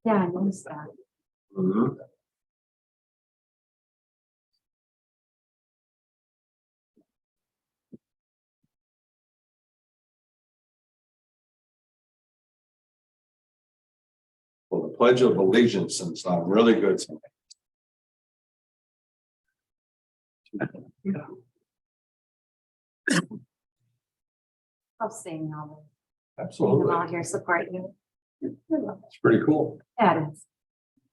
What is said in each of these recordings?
Yeah, I noticed that. Mhm. Well, the Pledge of Allegiance sounds really good. I'll sing all the Absolutely. out here support you. It's pretty cool. That is.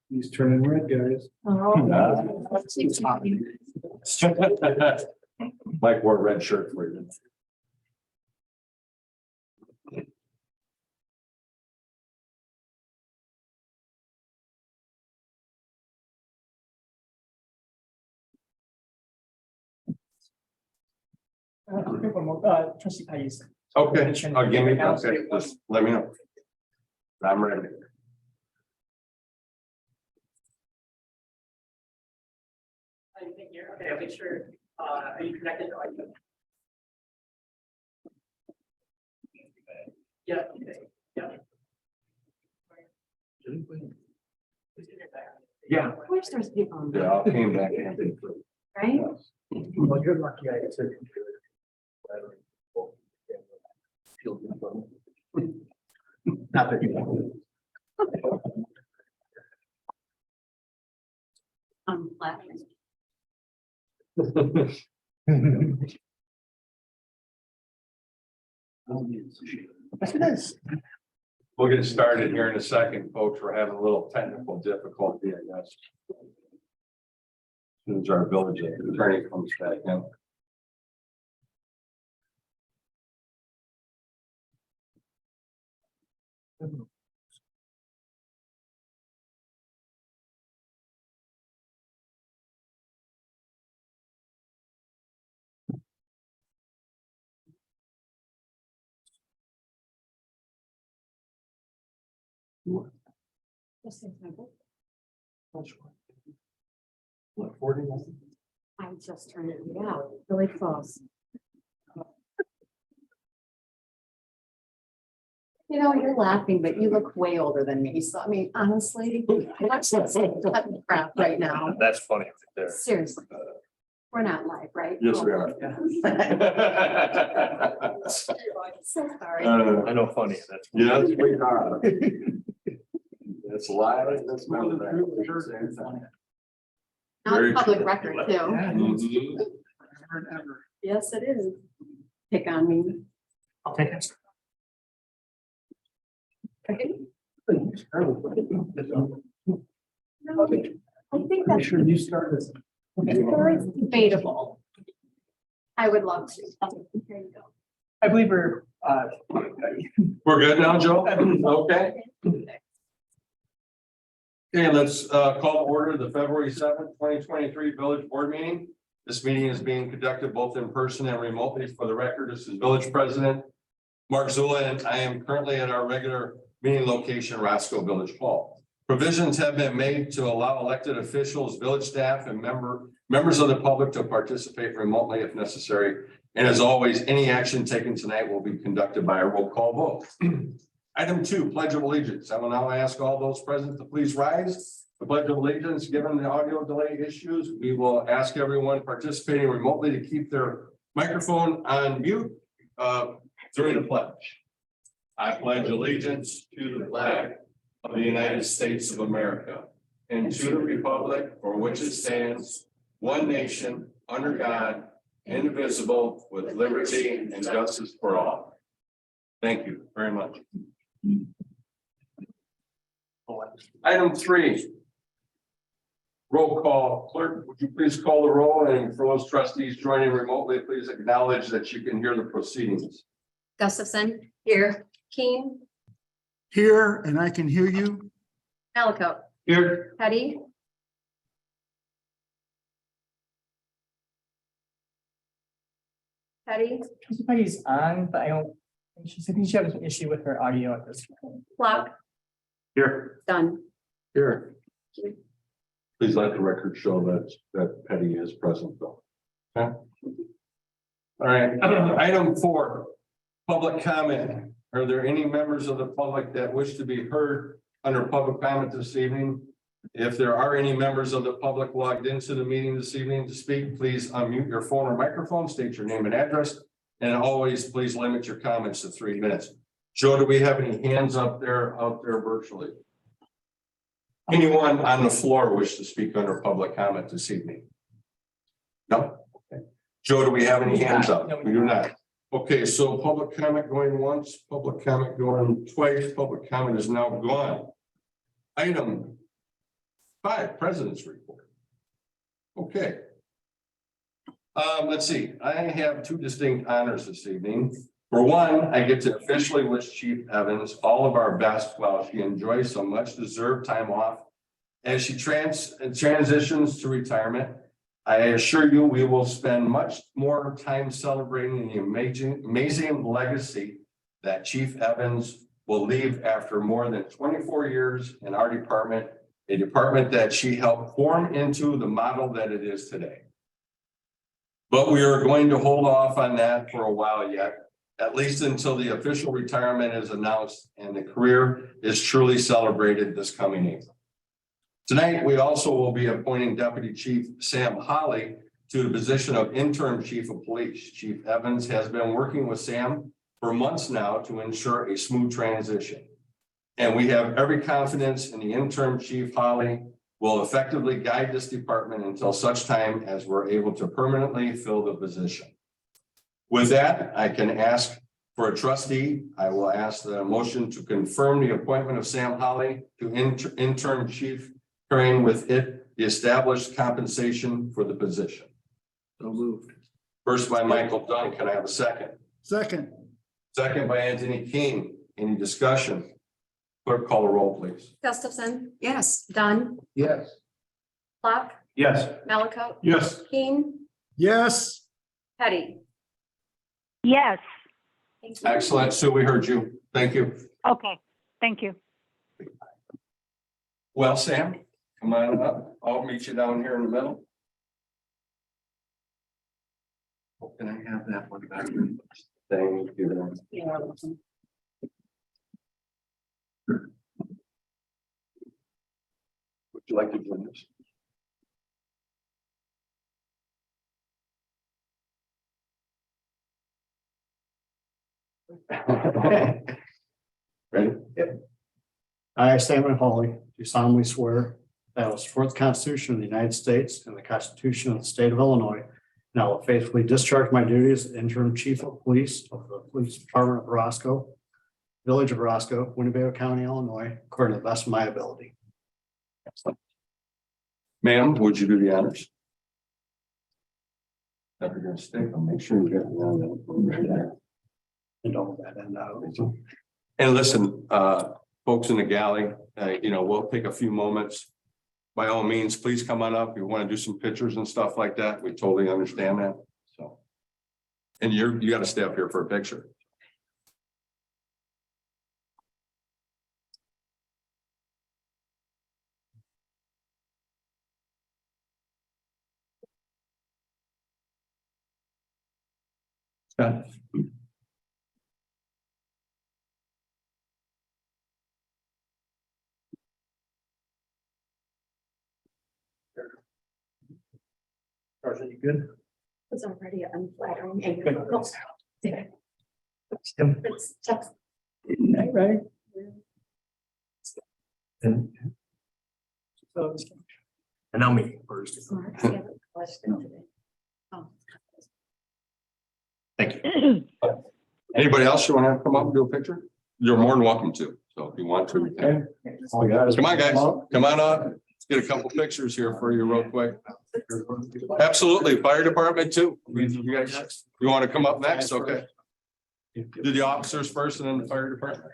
He's turning red, guys. Oh. Mike wore a red shirt for you. Trustee Pais. Okay, give me, okay, just let me know. I'm ready. Okay, I'll make sure, are you connected? Yeah, okay, yeah. Yeah. Of course there's people in They there, all came back in. right? Well, you're lucky I took. Not that you want. I'm laughing. Yes, it is. We'll get started here in a second, folks. We're having a little technical difficulty, I guess. As soon as our village attorney comes back in. This is my book. What, 40? I just turned it out really close. You know, you're laughing, but you look way older than me. So I mean, honestly, I'm just cutting crap right now. That's funny right there. Seriously. We're not live, right? Yes, we are. So sorry. I know funny, that's. Yes, we are. That's live, that's member that. Now Very it's public true. record too. Mhm. Yes, it is. Pick on me. I'll take it. I think that's Sure, you start this. debatable. I would love to. There you go. I believe we're, We're good now, Joe? Okay. Okay, let's call to order the February 7th, 2023 Village Board meeting. This meeting is being conducted both in person and remotely. For the record, this is Village President Mark Zula, and I am currently at our regular meeting location, Roscoe Village Hall. Provisions have been made to allow elected officials, village staff, and members of the public to participate remotely if necessary. And as always, any action taken tonight will be conducted by a roll call vote. Item 2, Pledge of Allegiance. I will now ask all those present to please rise. The Pledge of Allegiance, given the audio delay issues, we will ask everyone participating remotely to keep their microphone on mute during the pledge. I pledge allegiance to the flag of the United States of America and to the republic for which it stands, one nation, under God, indivisible, with liberty and justice for all. Thank you very much. Item 3. Roll call. Clerk, would you please call the roll, and for those trustees joining remotely, please acknowledge that you can hear the proceedings. Gustafson, here. Keen, Here, and I can hear you. Ellicoat, Here. Petty. Petty, Trustee Pais on, but I don't, she said she has an issue with her audio at this point. Flock, Here. done. Here. Please let the record show that Petty is present though. Okay. All right, item 4, public comment. Are there any members of the public that wish to be heard under public comment this evening? If there are any members of the public logged into the meeting this evening to speak, please unmute your phone or microphone, state your name and address, and always please limit your comments to 3 minutes. Joe, do we have any hands out there virtually? Anyone on the floor wish to speak under public comment this evening? No? Okay. Joe, do we have any hands up? No, we We do not. Okay, so public comment going once, public comment going twice, public comment is now gone. Item 5, President's Report. Okay. Let's see, I have 2 distinct honors this evening. For one, I get to officially wish Chief Evans all of our best while she enjoys some much deserved time off. As she transitions to retirement, I assure you we will spend much more time celebrating the amazing legacy that Chief Evans will leave after more than 24 years in our department, a department that she helped form into the model that it is today. But we are going to hold off on that for a while yet, at least until the official retirement is announced and the career is truly celebrated this coming April. Tonight, we also will be appointing Deputy Chief Sam Holly to the position of Interim Chief of Police. Chief Evans has been working with Sam for months now to ensure a smooth transition. And we have every confidence in the Interim Chief Holly will effectively guide this department until such time as we're able to permanently fill the position. With that, I can ask for a trustee. I will ask the motion to confirm the appointment of Sam Holly to Interim Chief, carrying with it the established compensation for the position. So moved. First by Michael Dunn. Can I have a second? Second. Second by Anthony King. Any discussion? Clerk, call the roll, please. Gustafson. Yes. Dunn. Yes. Clock. Yes. Malaco. Yes. Keen. Yes. Petty. Yes. Thank you. Excellent. Sue, we heard you. Thank you. Okay. Thank you. Well, Sam, come on up. I'll meet you down here in the middle. Oh, can I have that one back? Thank you. Yeah. Would you like to join us? Ready? I, Samuel Hawley, do solemnly swear that I will support the Constitution of the United States and the Constitution of the State of Illinois, and I will faithfully discharge my duties as interim chief of police of the Police Department of Roscoe, Village of Roscoe, Winnebago County, Illinois, according to the best of my ability. Ma'am, would you do the honors? If you're gonna stick, I'll make sure you get one. And all that, and And listen, folks in the galley, we'll take a few moments. By all means, please come on up. You want to do some pictures and stuff like that. We totally understand that. So. And you got to stay up here for a picture. Scott. Are you good? It's already unflattering. Tim, It's just. right? And now me first. Mark's got a question today. Oh. Thank you. Anybody else you want to have come up and do a picture? You're more than welcome to. So if you want to. Oh, guys. Come on, guys. Come on up. Let's get a couple pictures here for you real quick. Absolutely. Fire department too. You guys, you want to come up next? Okay. Do the officers first and then the fire department.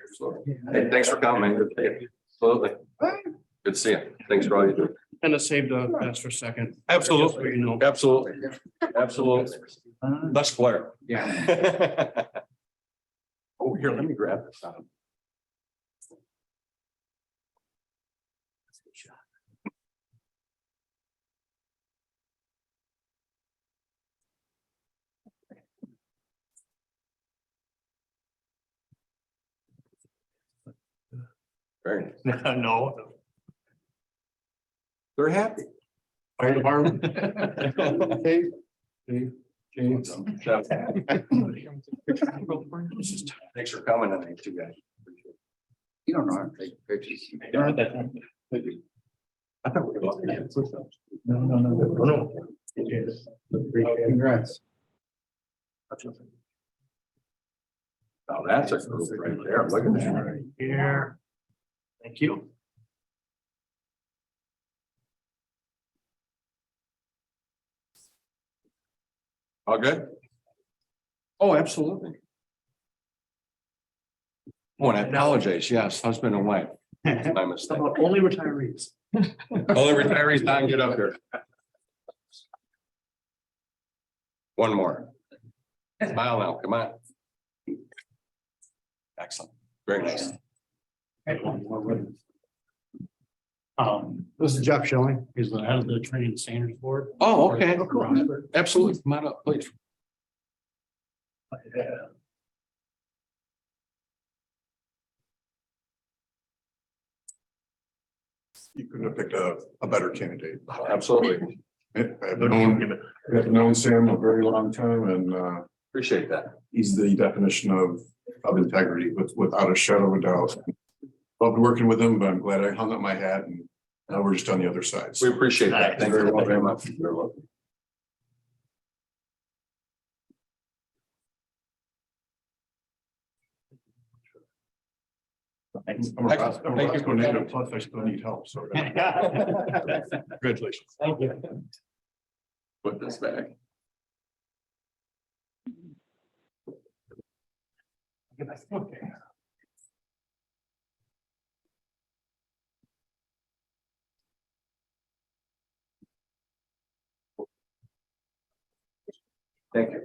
Hey, thanks for coming. Good to see you. Absolutely. Good to see you. Thanks for all you do. And it saved a extra second. Absolutely. You know. Absolutely. Absolutely. Let's flare. Yeah. Oh, here, let me grab this. Very nice. No. They're happy. Fire department. Dave, James. Thanks for coming tonight, you guys. You don't know how to take pictures. I thought we were about to get push-ups. No. Congrats. Oh, that's a group right there. Look at that. Right here. Thank you. All good? Oh, absolutely. Oh, and I apologize. Yes, husband and wife. My mistake. Only retirees. Only retirees not get up here. One more. Smile now, come on. Excellent. Very nice. This is Jeff Schilling. He's the head of the training and standards board. Oh, okay. Absolutely. Come on up, please. You couldn't have picked a better candidate. Absolutely. I've known Sam a very long time and Appreciate that. he's the definition of integrity without a shadow of a doubt. Loved working with him, but I'm glad I hung up my hat and now we're just on the other side. We So appreciate that. Thank you very much. You're welcome. I'm a Thank you. Roscoe native, plus I still need help, so. Congratulations. Thank you. Put this back. Okay. Thank you.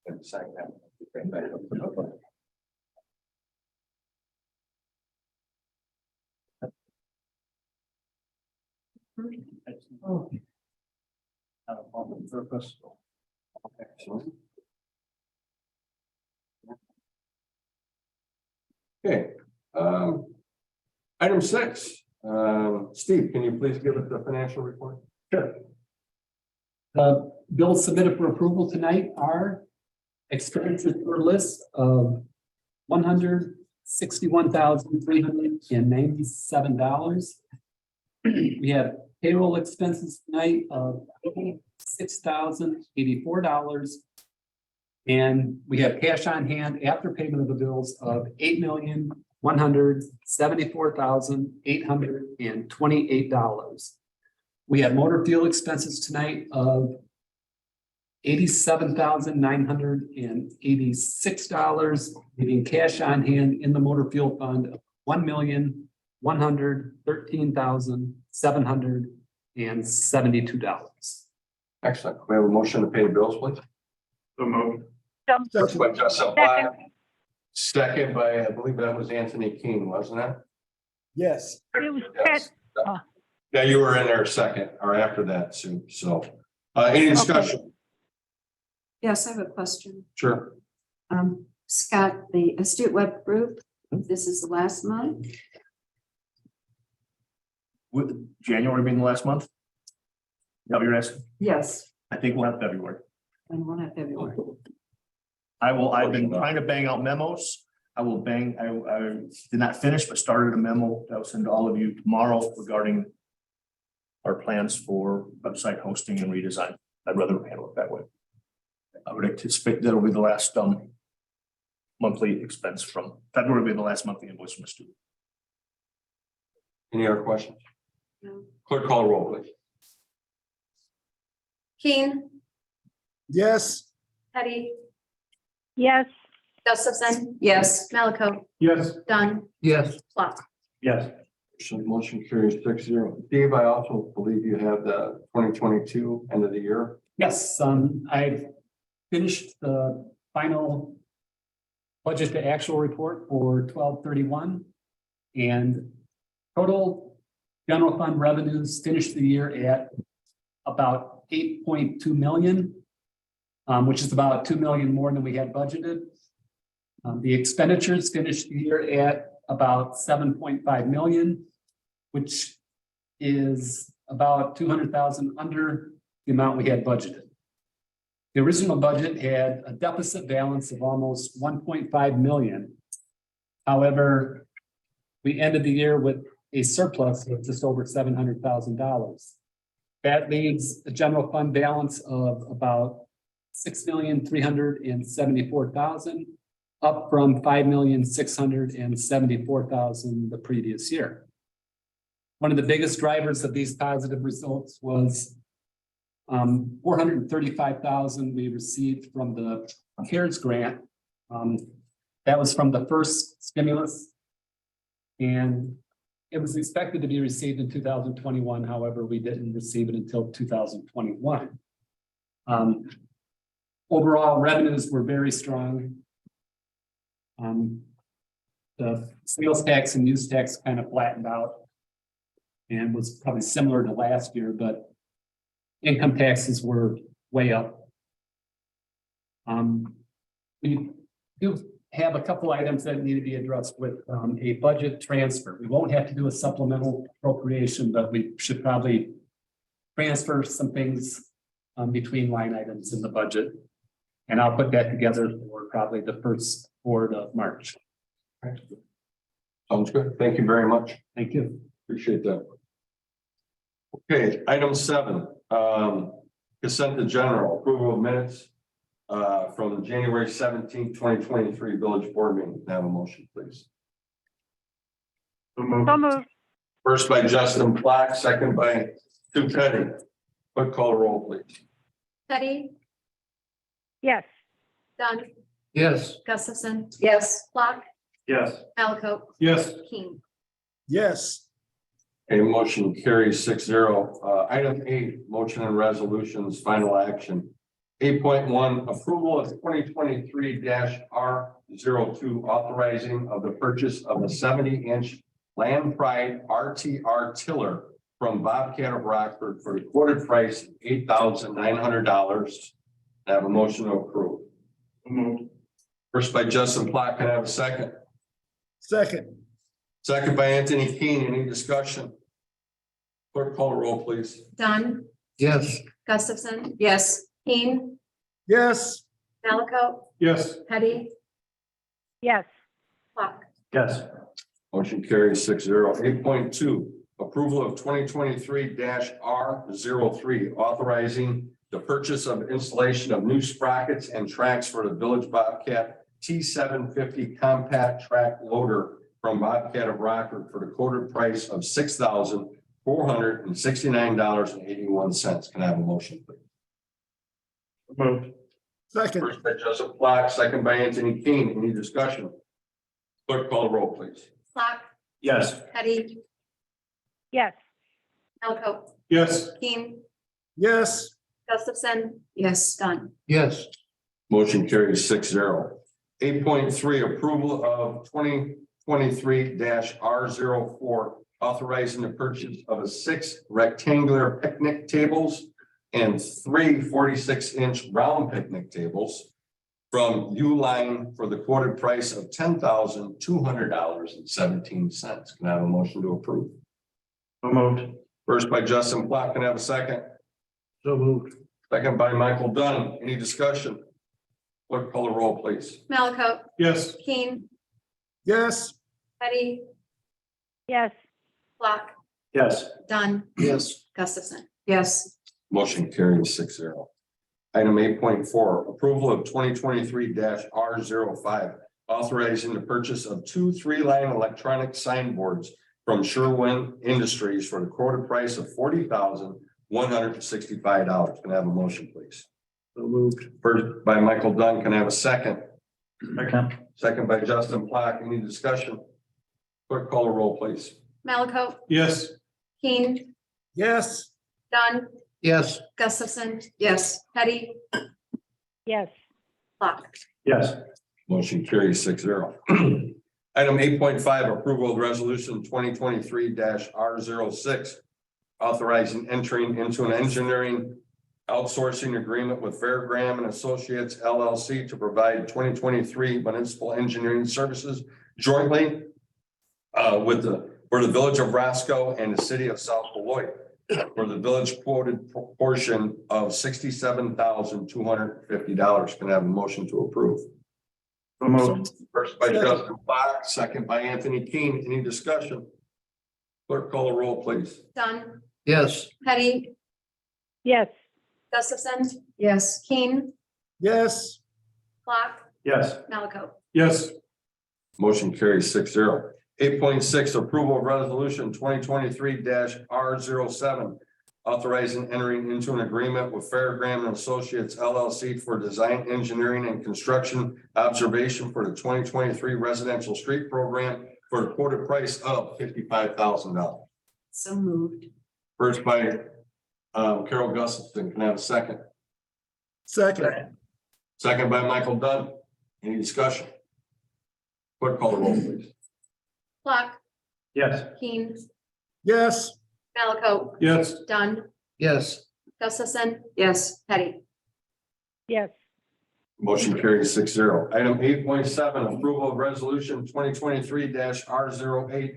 And sign that. Excellent. Okay, item 6, Steve, can you please give us the financial report? Sure. The bills submitted for approval tonight are expenditures per list of $161,397. We have payroll expenses tonight of $6,084. And we have cash on hand after payment of the bills of $8,174,828. We have motor fuel expenses tonight of $87,986, leaving cash on hand in the motor fuel fund of $1,113,772. Excellent. We have a motion to pay the bills, please. So moved. First by Justin Platt, second by, I believe that was Anthony King, wasn't it? Yes. It was Yes. Oh. Yeah, you were in there second or after that, Sue. So, any discussion? Yes, I have a question. Sure. Scott, the Astute Web Group, this is the last month. Would January being the last month? Is that what you're asking? Yes. I think we'll have February. And one of February. I've been trying to bang out memos. I did not finish, but started a memo that I'll send to all of you tomorrow regarding our plans for website hosting and redesign. I'd rather handle it that way. I would anticipate that'll be the last monthly expense from February will be the last monthly invoice from the student. Any other questions? No. Clerk call the roll, please. Keen, Yes. Petty, Yes. Josephson. Yes. Malaco, Yes. Dunn, Yes. Plot. Yes. So motion carries 6-0. Dave, I also believe you have the 2022 end of the year. Yes, I've finished the final budget to actual report for 12/31. And total general fund revenues finished the year at about 8.2 million, which is about 2 million more than we had budgeted. The expenditures finished the year at about 7.5 million, which is about 200,000 under the amount we had budgeted. The original budget had a deficit balance of almost 1.5 million. However, we ended the year with a surplus of just over $700,000. That leaves a general fund balance of about 6,374,000, up from 5,674,000 the previous year. One of the biggest drivers of these positive results was 435,000 we received from the CARES grant. That was from the first stimulus. And it was expected to be received in 2021. However, we didn't receive it until 2021. Overall revenues were very strong. The sales tax and use tax kind of flattened out and was probably similar to last year, but income taxes were way up. We do have a couple items that need to be addressed with a budget transfer. We won't have to do a supplemental appropriation, but we should probably transfer some things between line items in the budget. And I'll put that together for probably the first board of March. Sounds good. Thank you very much. Thank you. Appreciate that. Okay, item 7, consent to general approval of minutes from January 17th, 2023 village board meeting. Can I have a motion, please? So moved. First by Justin Black, second by Sue Petty. Clerk call the roll, please. Petty, Yes. Dunn, Yes. Gustafson. Yes. Flock, Yes. Malaco, Yes. King. Yes. A motion carries 6-0. Item 8, motion and resolutions, final action. 8.1, approval of 2023-R02, authorizing of the purchase of a 70-inch Land Pride RTR tiller from Bobcat of Rockford for the quoted price of $8,900. I have a motion to approve. First by Justin Platt, can I have a second? Second. Second by Anthony Keene. Any discussion? Clerk call the roll, please. Dunn, Yes. Gustafson. Yes. King, Yes. Malaco, Yes. Petty, Yes. Flock. Yes. Motion carries 6-0. 8.2, approval of 2023-R03, authorizing the purchase of installation of new sprockets and tracks for the Village Bobcat T750 compact track loader from Bobcat of Rockford for the quoted price of $6,469.81. Can I have a motion, please? Second. First by Joseph Black, second by Anthony King. Any discussion? Clerk call the roll, please. Flock, Yes. Petty, Yes. Malaco, Yes. King, Yes. Gustafson. Yes. Dunn. Yes. Motion carries 6-0. 8.3, approval of 2023-R04, authorizing the purchase of 6 rectangular picnic tables and 3 46-inch round picnic tables from Uline for the quoted price of $10,200.17. Can I have a motion to approve? First by Justin Platt, can I have a second? So moved. Second by Michael Dunn. Any discussion? Clerk call the roll, please. Malaco, Yes. King, Yes. Petty, Yes. Flock, Yes. Dunn, Yes. Gustafson. Yes. Motion carries 6-0. Item 8.4, approval of 2023-R05, authorizing the purchase of 2 3-line electronic signboards from Sherwin Industries for the quoted price of $40,165. Can I have a motion, please? So moved. First by Michael Dunn. Can I have a second? Second. Second by Justin Plack. Any discussion? Clerk call the roll, please. Malaco, Yes. King, Yes. Dunn, Yes. Gustafson. Yes. Petty, Yes. Flock. Yes. Motion carries 6-0. Item 8.5, approval of resolution 2023-R06. Authorizing entering into an engineering outsourcing agreement with Fairgram and Associates LLC to provide 2023 municipal engineering services jointly for the village of Roscoe and the city of South Beloit for the village quoted portion of $67,250. Can I have a motion to approve? First by Justin Black, second by Anthony Keene. Any discussion? Clerk, call the roll, please. Dunn, Yes. Petty, yes, Gustafson. Yes. Keen, yes, Clock, Yes. Malaco. yes, Motion carries 6-0. 8.6, approval of resolution 2023-R07. Authorizing entering into an agreement with Fairgram and Associates LLC for design, engineering, and construction observation for the 2023 residential street program for a quoted price of $55,000. So moved. First by Carol Gustafson. Can I have a second? second, Second by Michael Dunn. Any discussion? Clerk, call the roll, please. Clock, Yes. Keen, yes, Malaco. yes, Dunn, Yes. Gustafson. Yes. Petty, yes, Motion carries 6-0. Item 8.7, approval of resolution 2023-R08.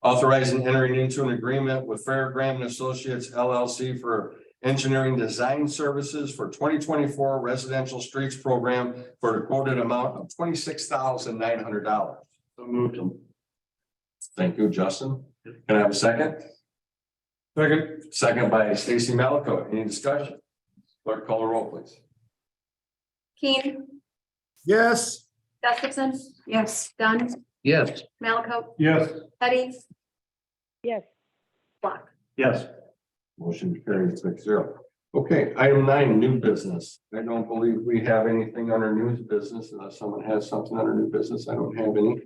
Authorizing entering into an agreement with Fairgram and Associates LLC for engineering design services for 2024 residential streets program for a quoted amount of $26,900. So moved. Thank you, Justin. Can I have a second? second, Second by Stacy Malaco. Any discussion? Clerk, call the roll, please. Keen, yes, Gustafson. Yes. Dunn, Yes. Malaco. yes, Petty, yes, Clock. Yes. Motion carries 6-0. Okay, item 9, new business. I don't believe we have anything under new business unless someone has something under new business. I don't have any.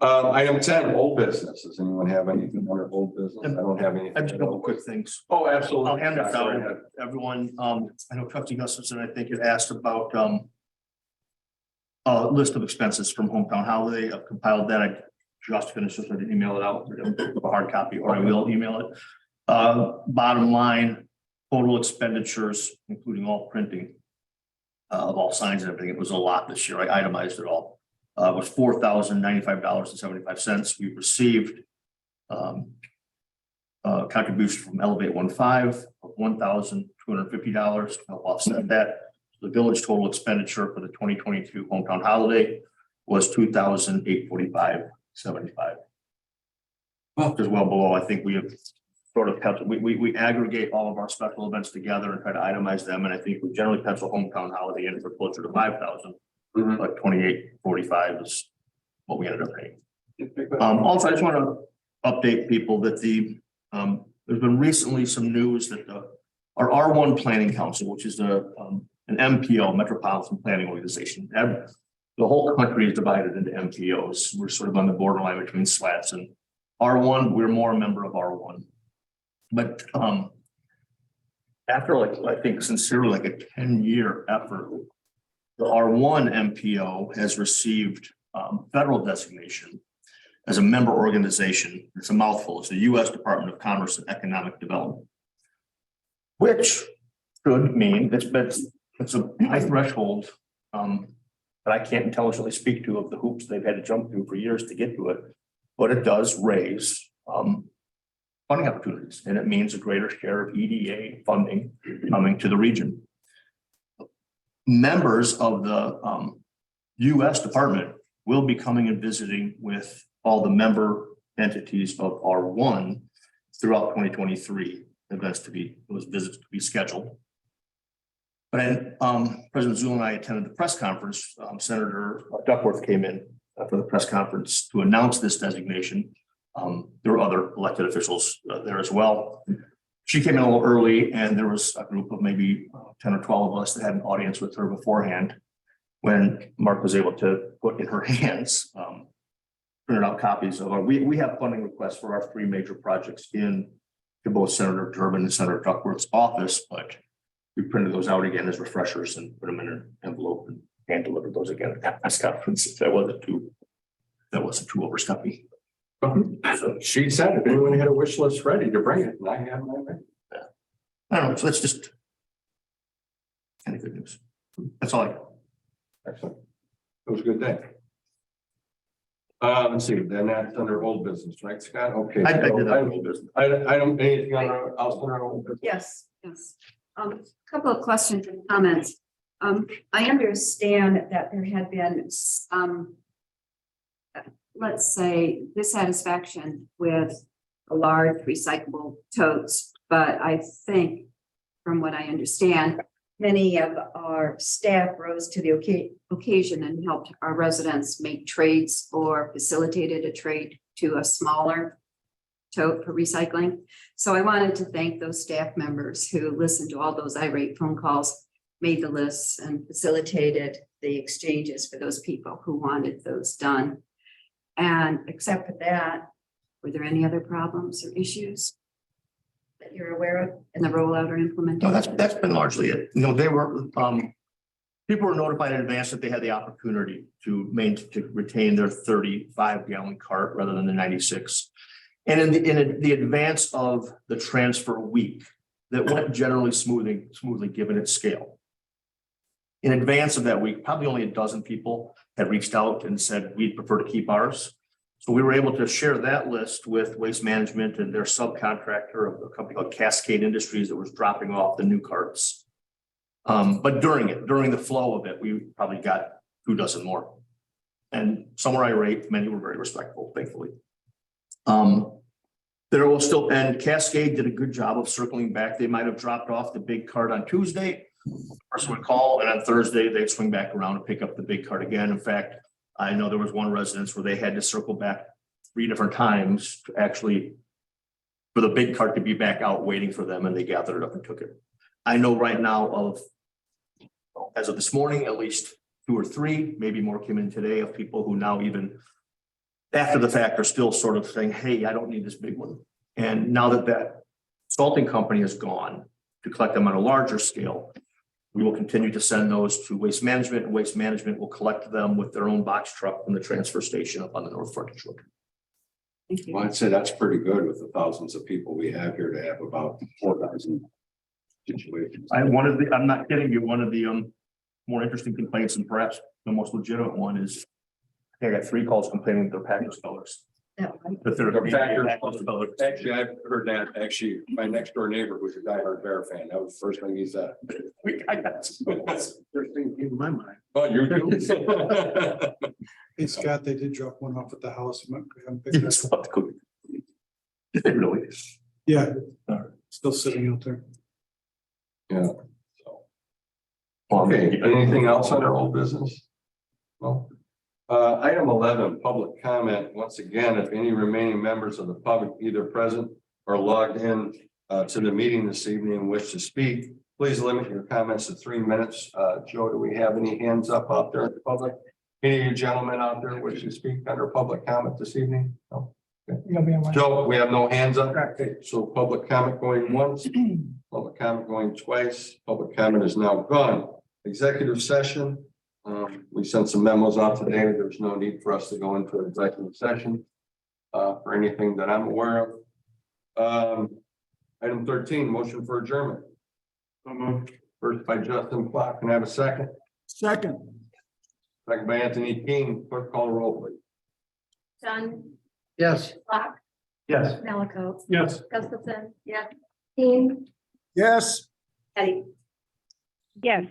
Item 10, old business. Does anyone have anything under old business? I don't have anything. I have just a couple quick things. Oh, absolutely. I'll hand this Go out ahead. to everyone. I know Trustee Gustafson, I think, had asked about a list of expenses from Hometown Holiday. I've compiled that. I just finished this. I didn't email it out. A hard copy, or I will email it. Bottom line, total expenditures, including all printing of all signs and everything. It was a lot this year. I itemized it all. Was $4,095.75. We received contribution from Elevate 15 of $1,250 to help offset that. The village total expenditure for the 2022 hometown holiday was $2,845.75. Well, just well below. I think we have sort of kept, we aggregate all of our special events together and try to itemize them. And I think we generally pencil hometown holiday in for closer to 5,000. But 2,845 is what we ended up paying. Also, I just want to update people that there's been recently some news that our R1 Planning Council, which is an MPO, Metropolitan Planning Organization, the whole country is divided into MPOs. We're sort of on the borderline between SLATs and R1. We're more a member of R1, but after I think sincerely a 10-year effort, the R1 MPO has received federal designation as a member organization. It's a mouthful. It's the U.S. Department of Commerce and Economic Development, which should mean it's a high threshold that I can't intelligently speak to of the hoops they've had to jump through for years to get to it. But it does raise funding opportunities, and it means a greater share of EDA funding coming to the region. Members of the U.S. department will be coming and visiting with all the member entities of R1 throughout 2023. Those visits to be scheduled. But President Zul and I attended the press conference. Senator Duckworth came in for the press conference to announce this designation. There were other elected officials there as well. She came in a little early, and there was a group of maybe 10 or 12 of us that had an audience with her beforehand when Mark was able to put in her hands printed out copies of we have funding requests for our 3 major projects in to both Senator Durbin and Senator Duckworth's office, but we printed those out again as refreshers and put them in an envelope and hand delivered those again at that press conference. That wasn't too overstuffy. She said if anyone had a wish list ready to bring it, and I have mine ready. I don't know, so that's just kind of good news. That's all I got. Excellent. It was a good day. Let's see, then that's under old business, right, Scott? Okay. I did so that whole business. I don't, anything on our, else on our old business? Yes, yes. A couple of questions and comments. I understand that there had been let's say, dissatisfaction with a large recyclable totes, but I think, from what I understand, many of our staff rose to the occasion and helped our residents make trades or facilitated a trade to a smaller tote for recycling. So I wanted to thank those staff members who listened to all those irate phone calls, made the lists, and facilitated the exchanges for those people who wanted those done. And except for that, were there any other problems or issues that you're aware of in the rollout or implementation? No, that's been largely it. You know, they were, people were notified in advance that they had the opportunity to retain their 35-gallon cart rather than the 96. And in the advance of the transfer week, that went generally smoothly given its scale. In advance of that week, probably only a dozen people had reached out and said, we'd prefer to keep ours. So we were able to share that list with Waste Management and their subcontractor of a company called Cascade Industries that was dropping off the new carts. But during the flow of it, we probably got 2 dozen more. And some were irate, many were very respectful, thankfully. There will still, and Cascade did a good job of circling back. They might have dropped off the big cart on Tuesday. Person would call, and on Thursday, they'd swing back around and pick up the big cart again. In fact, I know there was one residence where they had to circle back 3 different times to actually for the big cart to be back out waiting for them, and they gathered it up and took it. I know right now as of this morning, at least 2 or 3, maybe more came in today, of people who now even after the fact are still sort of saying, hey, I don't need this big one. And now that salting company is gone to collect them on a larger scale, we will continue to send those to Waste Management, and Waste Management will collect them with their own box truck from the transfer station up on the North Frontage Road. Thank you. Well, I'd say that's pretty good with the thousands of people we have here to have about 4,000 situations. I'm not kidding you, one of the more interesting complaints, and perhaps the most legitimate one, is I got 3 calls complaining that their package colors. That one. That they're Packers colors. Actually, I've heard that. Actually, my next door neighbor was a diehard Bear fan. That was the first thing he said. I got First thing in my mind. Oh, you do? Hey, Scott, they did drop one off at the house. really. Yeah, still sitting out there. Yeah. So. Okay, anything else on our old business? No. Item 11, public comment. Once again, if any remaining members of the public either present or logged in to the meeting this evening wish to speak, please limit your comments to 3 minutes. Joe, do we have any hands up out there in the public? Any of you gentlemen out there wish to speak under public comment this evening? No. Okay. Joe, we have no hands up. Okay, so public comment going once, public comment going twice. Public comment is now gone. Executive session. We sent some memos out today. There's no need for us to go into an executive session for anything that I'm aware of. Item 13, motion for adjournment. First by Justin Clark. Can I have a second? Second. Second by Anthony King. Clerk, call the roll, please. Dunn, Yes. Clark, Yes. Malaco, Yes. Gustafson, yeah, Dean, Yes. Eddie. yes.